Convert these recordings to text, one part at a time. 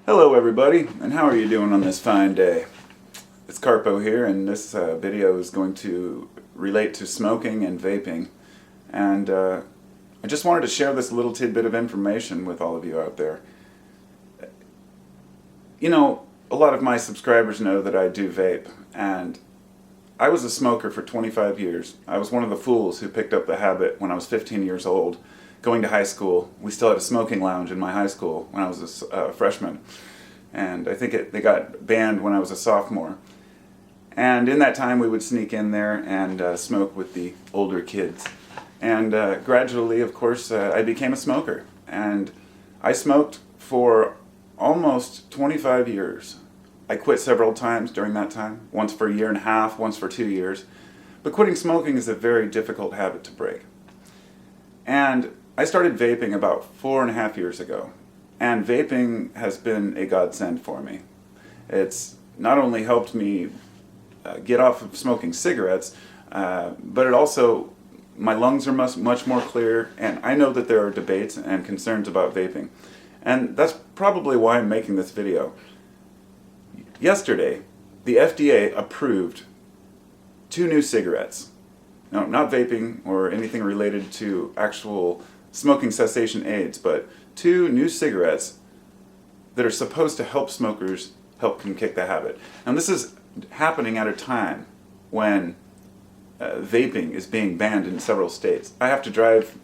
Hello everybody, and how are you doing on this fine day? It's Carpo here, and this video is going to relate to smoking and vaping. And I just wanted to share this little tidbit of information with all of you out there. You know, a lot of my subscribers know that I do vape, and I was a smoker for 25 years. I was one of the fools who picked up the habit when I was 15 years old, going to high school. We still had a smoking lounge in my high school when I was a freshman. And I think they got banned when I was a sophomore. And in that time we would sneak in there and smoke with the older kids. And gradually, of course, I became a smoker. And I smoked for almost 25 years. I quit several times during that time, once for a year and a half, once for 2 years. But quitting smoking is a very difficult habit to break. And I started vaping about 4.5 years ago. And vaping has been a godsend for me. It's not only helped me get off of smoking cigarettes, but it also, my lungs are much more clear, and I know that there are debates and concerns about vaping. And that's probably why I'm making this video. Yesterday, the FDA approved 2 new cigarettes. No, not vaping or anything related to actual smoking cessation aids, but 2 new cigarettes that are supposed to help smokers help them kick the habit. And this is happening at a time when vaping is being banned in several states. I have to drive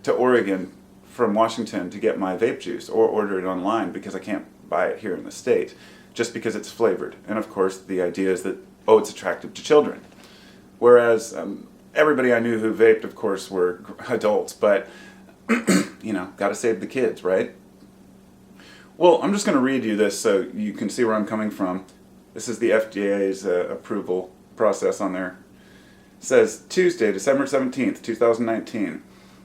to Oregon from Washington to get my vape juice or order it online because I can't buy it here in the state just because it's flavored. And of course the idea is that, oh, it's attractive to children. Whereas everybody I knew who vaped, of course, were adults, but you know, gotta save the kids, right? Well, I'm just going to read you this so you can see where I'm coming from. This is the FDA's approval process on there. It says, Tuesday, December 17th, 2019,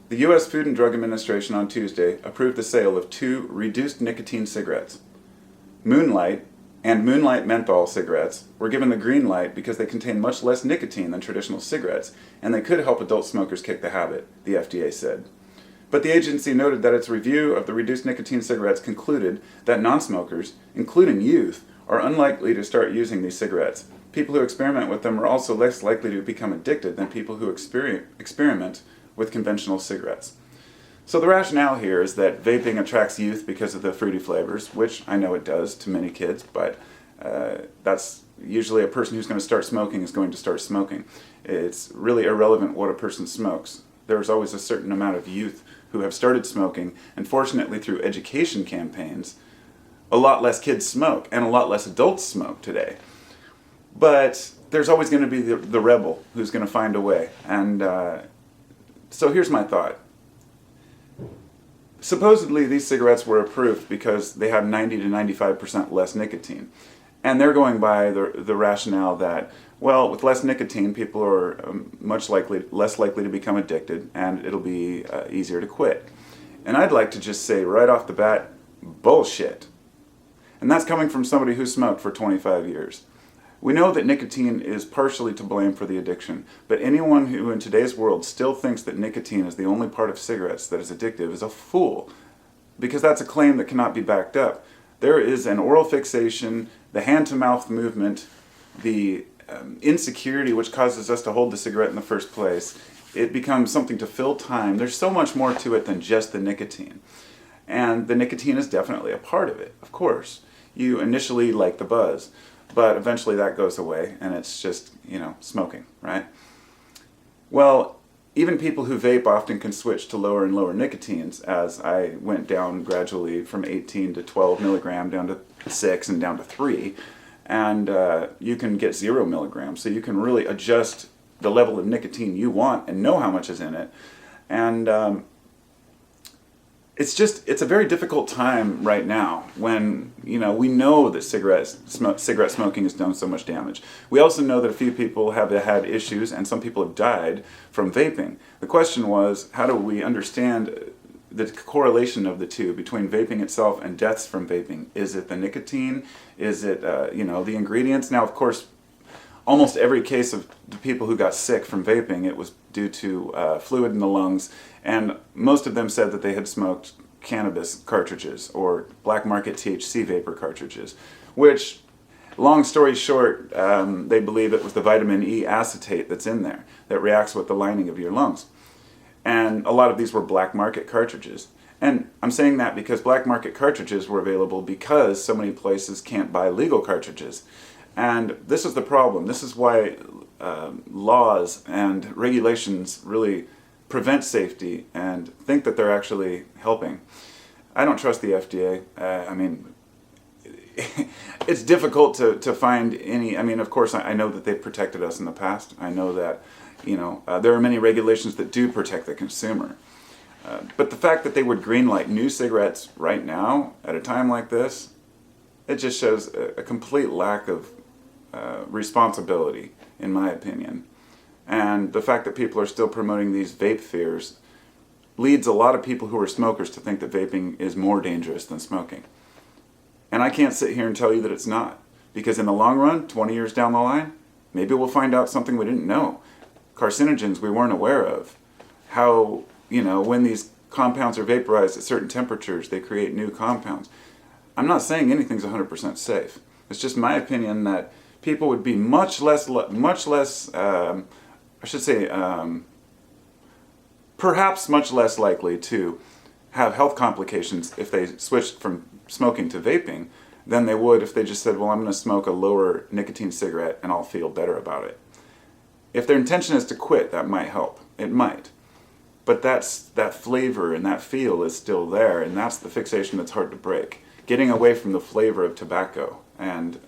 the U.S. Food and Drug Administration on Tuesday approved the sale of 2 reduced nicotine cigarettes. Moonlight and Moonlight Menthol cigarettes were given the green light because they contain much less nicotine than traditional cigarettes, and they could help adult smokers kick the habit, the FDA said. But the agency noted that its review of the reduced nicotine cigarettes concluded that non-smokers, including youth, are unlikely to start using these cigarettes. People who experiment with them are also less likely to become addicted than people who experiment with conventional cigarettes. So the rationale here is that vaping attracts youth because of the fruity flavors, which I know it does to many kids, but that's usually a person who's going to start smoking is going to start smoking. It's really irrelevant what a person smokes. There's always a certain amount of youth who have started smoking, and fortunately through education campaigns, a lot less kids smoke, and a lot less adults smoke today. But there's always going to be the rebel who's going to find a way. And so here's my thought. Supposedly these cigarettes were approved because they had 90 to 95% less nicotine. And they're going by the rationale that, well, with less nicotine, people are less likely to become addicted, and it'll be easier to quit. And I'd like to just say right off the bat, bullshit. And that's coming from somebody who smoked for 25 years. We know that nicotine is partially to blame for the addiction, but anyone who in today's world still thinks that nicotine is the only part of cigarettes that is addictive is a fool, because that's a claim that cannot be backed up. There is an oral fixation, the hand-to-mouth movement, the insecurity which causes us to hold the cigarette in the first place. It becomes something to fill time. There's so much more to it than just the nicotine. And the nicotine is definitely a part of it, of course. You initially like the buzz, but eventually that goes away and it's just, you know, smoking, right? Well, even people who vape often can switch to lower and lower nicotines, as I went down gradually from 18 to 12 milligram down to 6 and down to 3. And you can get 0 milligrams, so you can really adjust the level of nicotine you want and know how much is in it. And it's a very difficult time right now when, you know, we know that cigarette smoking has done so much damage. We also know that a few people have had issues and some people have died from vaping. The question was, how do we understand the correlation of the two between vaping itself and deaths from vaping? Is it the nicotine? Is it, you know, the ingredients? Now, of course, almost every case of the people who got sick from vaping, it was due to fluid in the lungs, and most of them said that they had smoked cannabis cartridges or black market THC vapor cartridges, which, long story short, they believe it was the vitamin E acetate that's in there that reacts with the lining of your lungs. And a lot of these were black market cartridges. And I'm saying that because black market cartridges were available because so many places can't buy legal cartridges. And this is the problem. This is why laws and regulations really prevent safety and think that they're actually helping. I don't trust the FDA. I mean, it's difficult to find any. I mean, of course, I know that they've protected us in the past. I know that, there are many regulations that do protect the consumer. But the fact that they would greenlight new cigarettes right now at a time like this, it just shows a complete lack of responsibility, in my opinion. And the fact that people are still promoting these vape fears leads a lot of people who are smokers to think that vaping is more dangerous than smoking. And I can't sit here and tell you that it's not. Because in the long run, 20 years down the line, maybe we'll find out something we didn't know. Carcinogens we weren't aware of. How, when these compounds are vaporized at certain temperatures, they create new compounds. I'm not saying anything's 100% safe. It's just my opinion that people would be perhaps much less likely to have health complications if they switched from smoking to vaping than they would if they just said, well, I'm going to smoke a lower nicotine cigarette and I'll feel better about it. If their intention is to quit, that might help. It might. But that flavor and that feel is still there, and that's the fixation that's hard to break. Getting away from the flavor of tobacco. And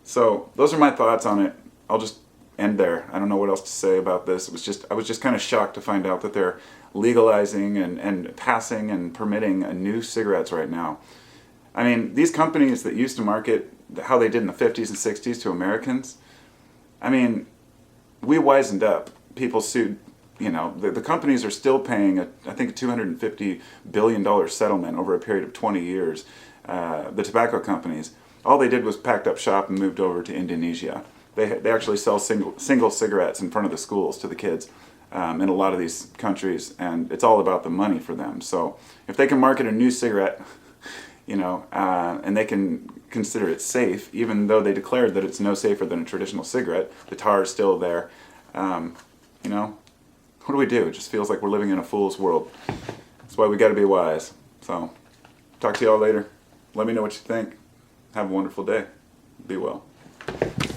so those are my thoughts on it. I'll just end there. I don't know what else to say about this. I was just kind of shocked to find out that they're legalizing and passing and permitting new cigarettes right now. I mean, these companies that used to market how they did in the 50s and 60s to Americans, I mean, we wisened up. People sued, the companies are still paying, I think, a $250 billion settlement over a period of 20 years. The tobacco companies, all they did was packed up shop and moved over to Indonesia. They actually sell single cigarettes in front of the schools to the kids in a lot of these countries, and it's all about the money for them. So if they can market a new cigarette, and they can consider it safe, even though they declared that it's no safer than a traditional cigarette, the tar is still there. What do we do? It just feels like we're living in a fool's world. That's why we got to be wise. So, talk to y'all later. Let me know what you think. Have a wonderful day. Be well.